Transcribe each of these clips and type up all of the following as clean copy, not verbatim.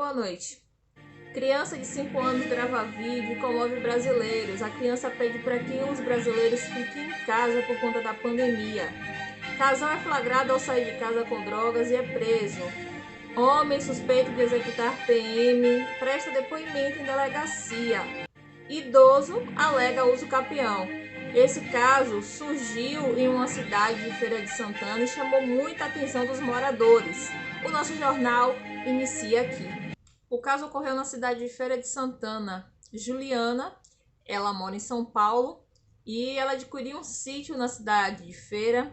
Boa noite. Criança de 5 anos grava vídeo e comove brasileiros. A criança pede para que os brasileiros fiquem em casa por conta da pandemia. Casal é flagrado ao sair de casa com drogas e é preso. Homem suspeito de executar PM presta depoimento em delegacia. Idoso alega uso capião. Esse caso surgiu em uma cidade de Feira de Santana e chamou muita atenção dos moradores. O nosso jornal inicia aqui. O caso ocorreu na cidade de Feira de Santana. Juliana, ela mora em São Paulo e ela adquiriu um sítio na cidade de Feira,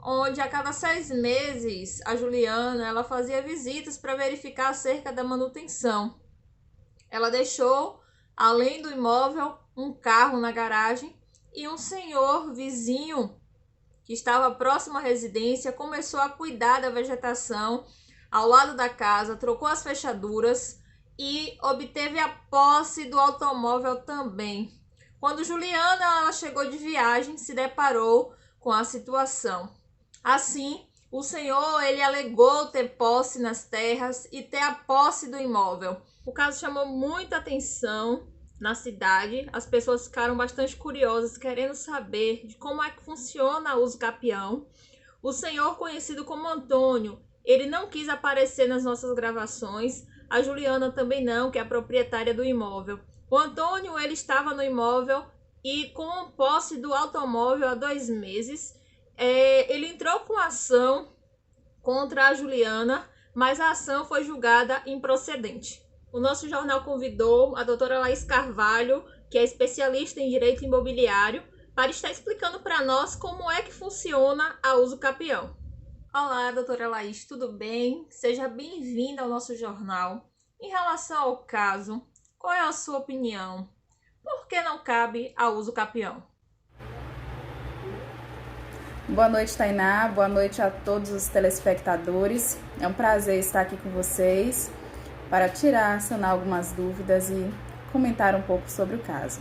onde a cada 6 meses a Juliana ela fazia visitas para verificar acerca da manutenção. Ela deixou, além do imóvel, um carro na garagem e um senhor vizinho que estava próximo à residência começou a cuidar da vegetação ao lado da casa, trocou as fechaduras e obteve a posse do automóvel também. Quando Juliana ela chegou de viagem, se deparou com a situação. Assim, o senhor ele alegou ter posse nas terras e ter a posse do imóvel. O caso chamou muita atenção na cidade, as pessoas ficaram bastante curiosas, querendo saber de como é que funciona o uso capião. O senhor, conhecido como Antônio, ele não quis aparecer nas nossas gravações, a Juliana também não, que é a proprietária do imóvel. O Antônio, ele estava no imóvel e com posse do automóvel há 2 meses. Ele entrou com ação contra a Juliana, mas a ação foi julgada improcedente. O nosso jornal convidou a doutora Laís Carvalho, que é especialista em direito imobiliário, para estar explicando para nós como é que funciona a uso capião. Olá, doutora Laís, tudo bem? Seja bem-vinda ao nosso jornal. Em relação ao caso, qual é a sua opinião? Por que não cabe a uso capião? Boa noite, Tainá. Boa noite a todos os telespectadores. É um prazer estar aqui com vocês para sanar algumas dúvidas e comentar um pouco sobre o caso.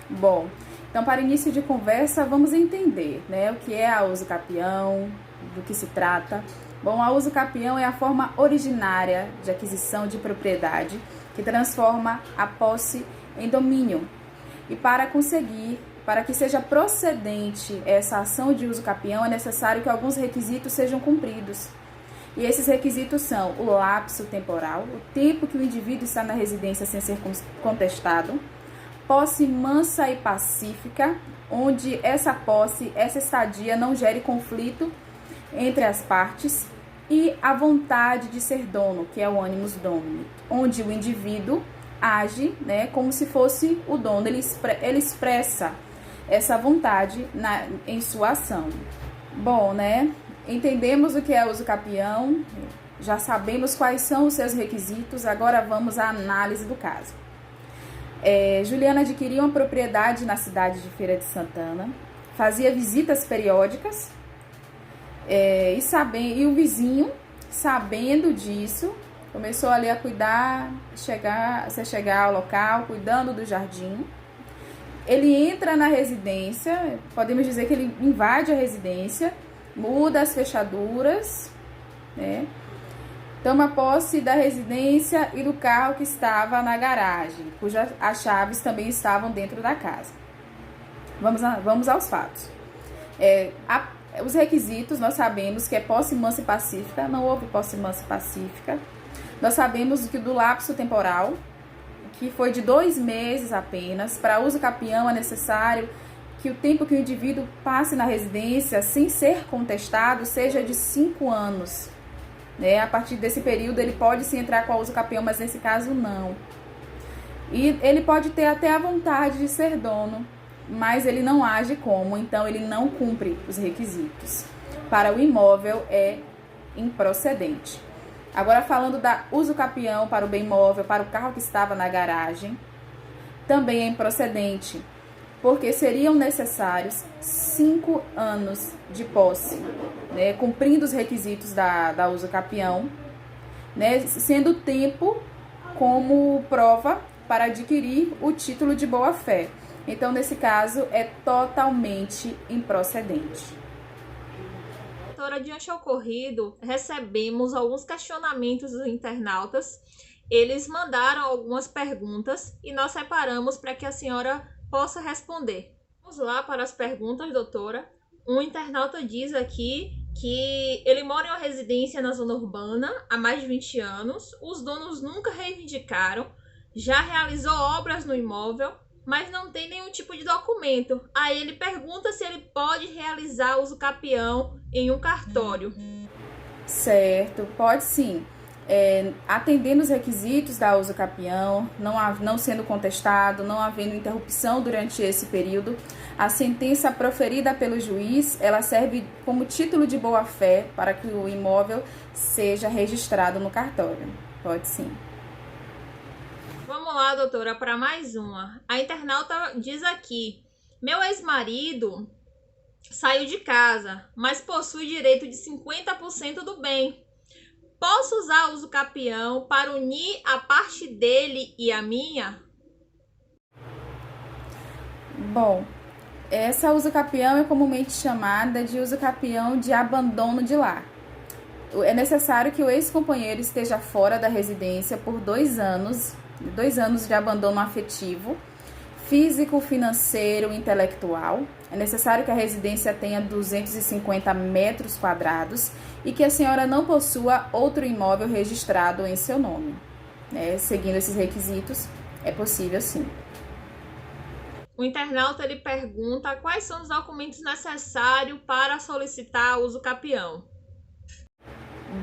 Bom, então para início de conversa, vamos entender, o que é a uso capião, do que se trata. Bom, a uso capião é a forma originária de aquisição de propriedade que transforma a posse em domínio. E para que seja procedente essa ação de uso capião, é necessário que alguns requisitos sejam cumpridos. E esses requisitos são o lapso temporal, o tempo que o indivíduo está na residência sem ser contestado, posse mansa e pacífica, onde essa estadia não gere conflito entre as partes, e a vontade de ser dono, que é o animus domini, onde o indivíduo age como se fosse o dono, ele expressa essa vontade em sua ação. Bom, entendemos o que é uso capião, já sabemos quais são os seus requisitos, agora vamos à análise do caso. Juliana adquiriu uma propriedade na cidade de Feira de Santana, fazia visitas periódicas, e o vizinho, sabendo disso, começou ali a cuidar, chegar ao local, cuidando do jardim. Ele entra na residência, podemos dizer que ele invade a residência, muda as fechaduras, toma posse da residência e do carro que estava na garagem, cujas as chaves também estavam dentro da casa. Vamos aos fatos. Os requisitos, nós sabemos que é posse mansa e pacífica, não houve posse mansa e pacífica. Nós sabemos que do lapso temporal, que foi de 2 meses apenas. Para uso capião é necessário que o tempo que o indivíduo passe na residência sem ser contestado seja de 5 anos. A partir desse período ele pode sim entrar com a uso capião, mas nesse caso não. E ele pode ter até a vontade de ser dono, mas ele não age como, então ele não cumpre os requisitos. Para o imóvel é improcedente. Agora falando da uso capião para o bem imóvel, para o carro que estava na garagem, também é improcedente, porque seriam necessários 5 anos de posse, cumprindo os requisitos da uso capião, sendo o tempo como prova para adquirir o título de boa-fé. Então, nesse caso, é totalmente improcedente. doutora, diante do ocorrido, recebemos alguns questionamentos dos internautas. Eles mandaram algumas perguntas e nós separamos para que a senhora possa responder. Vamos lá para as perguntas, doutora. Um internauta diz aqui que ele mora em uma residência na zona urbana há mais de 20 anos. Os donos nunca reivindicaram, já realizou obras no imóvel, mas não tem nenhum tipo de documento. Aí ele pergunta se ele pode realizar uso capião em um cartório. Certo, pode sim. Atendendo os requisitos da uso capião, não sendo contestado, não havendo interrupção durante esse período, a sentença proferida pelo juiz, ela serve como título de boa-fé para que o imóvel seja registrado no cartório. Pode sim. Vamos lá, doutora, para mais uma. A internauta diz aqui: meu ex-marido saiu de casa, mas possui direito de 50% do bem. Posso usar o uso capião para unir a parte dele e a minha? Bom, essa uso capião é comumente chamada de uso capião de abandono de lar. É necessário que o ex-companheiro esteja fora da residência por 2 anos de abandono afetivo, físico, financeiro, intelectual. É necessário que a residência tenha 250 metros quadrados e que a senhora não possua outro imóvel registrado em seu nome. Seguindo esses requisitos, é possível sim. O internauta ele pergunta quais são os documentos necessários para solicitar uso capião.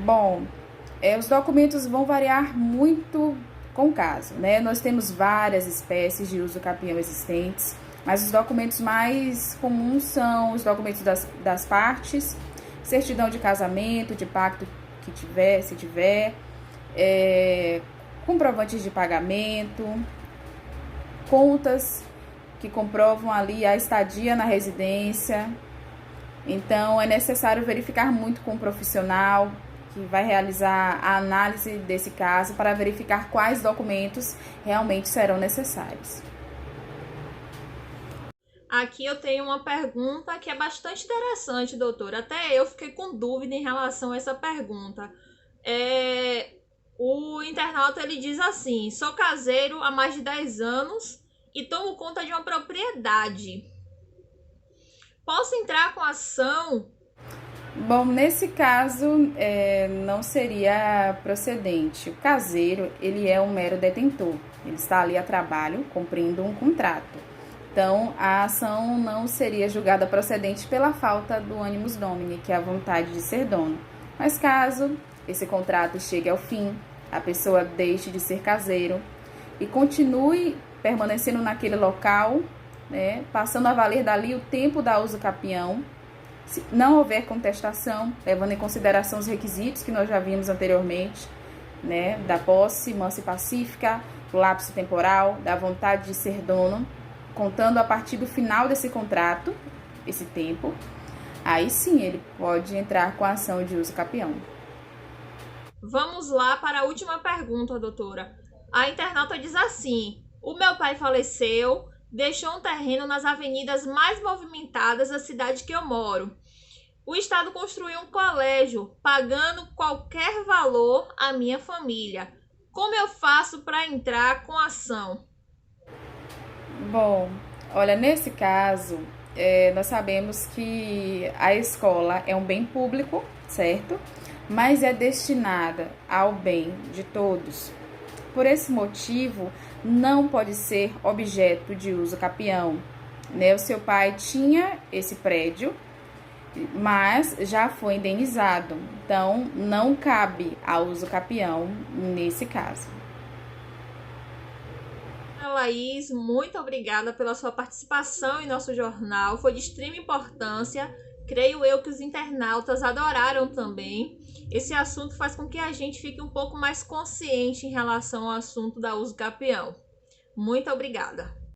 Bom, os documentos vão variar muito com o caso, Nós temos várias espécies de uso capião existentes, mas os documentos mais comuns são os documentos das partes, certidão de casamento, de pacto que tiver, se tiver, comprovantes de pagamento, contas que comprovam ali a estadia na residência. Então, é necessário verificar muito com o profissional que vai realizar a análise desse caso para verificar quais documentos realmente serão necessários. Aqui eu tenho uma pergunta que é bastante interessante, doutora. Até eu fiquei com dúvida em relação a essa pergunta. O internauta ele diz assim: sou caseiro há mais de 10 anos e tomo conta de uma propriedade. Posso entrar com ação? Bom, nesse caso, não seria procedente. O caseiro, ele é um mero detentor. Ele está ali a trabalho, cumprindo um contrato. Então, a ação não seria julgada procedente pela falta do animus domini, que é a vontade de ser dono. Mas caso esse contrato chegue ao fim, a pessoa deixe de ser caseiro e continue permanecendo naquele local, passando a valer dali o tempo da uso capião, se não houver contestação, levando em consideração os requisitos que nós já vimos anteriormente, da posse mansa e pacífica, o lapso temporal, da vontade de ser dono, contando a partir do final desse contrato, esse tempo, aí sim ele pode entrar com a ação de uso capião. Vamos lá para a última pergunta, doutora. A internauta diz assim: o meu pai faleceu, deixou um terreno nas avenidas mais movimentadas da cidade que eu moro. O Estado construiu um colégio, pagando qualquer valor à minha família. Como eu faço para entrar com ação? Bom, olha, nesse caso, nós sabemos que a escola é um bem público, certo? Mas é destinada ao bem de todos. Por esse motivo, não pode ser objeto de uso capião. O seu pai tinha esse prédio, mas já foi indenizado. Então, não cabe ao uso capião nesse caso. Laís, muito obrigada pela sua participação em nosso jornal. Foi de extrema importância. Creio eu que os internautas adoraram também. Esse assunto faz com que a gente fique um pouco mais consciente em relação ao assunto da uso capião. Muito obrigada.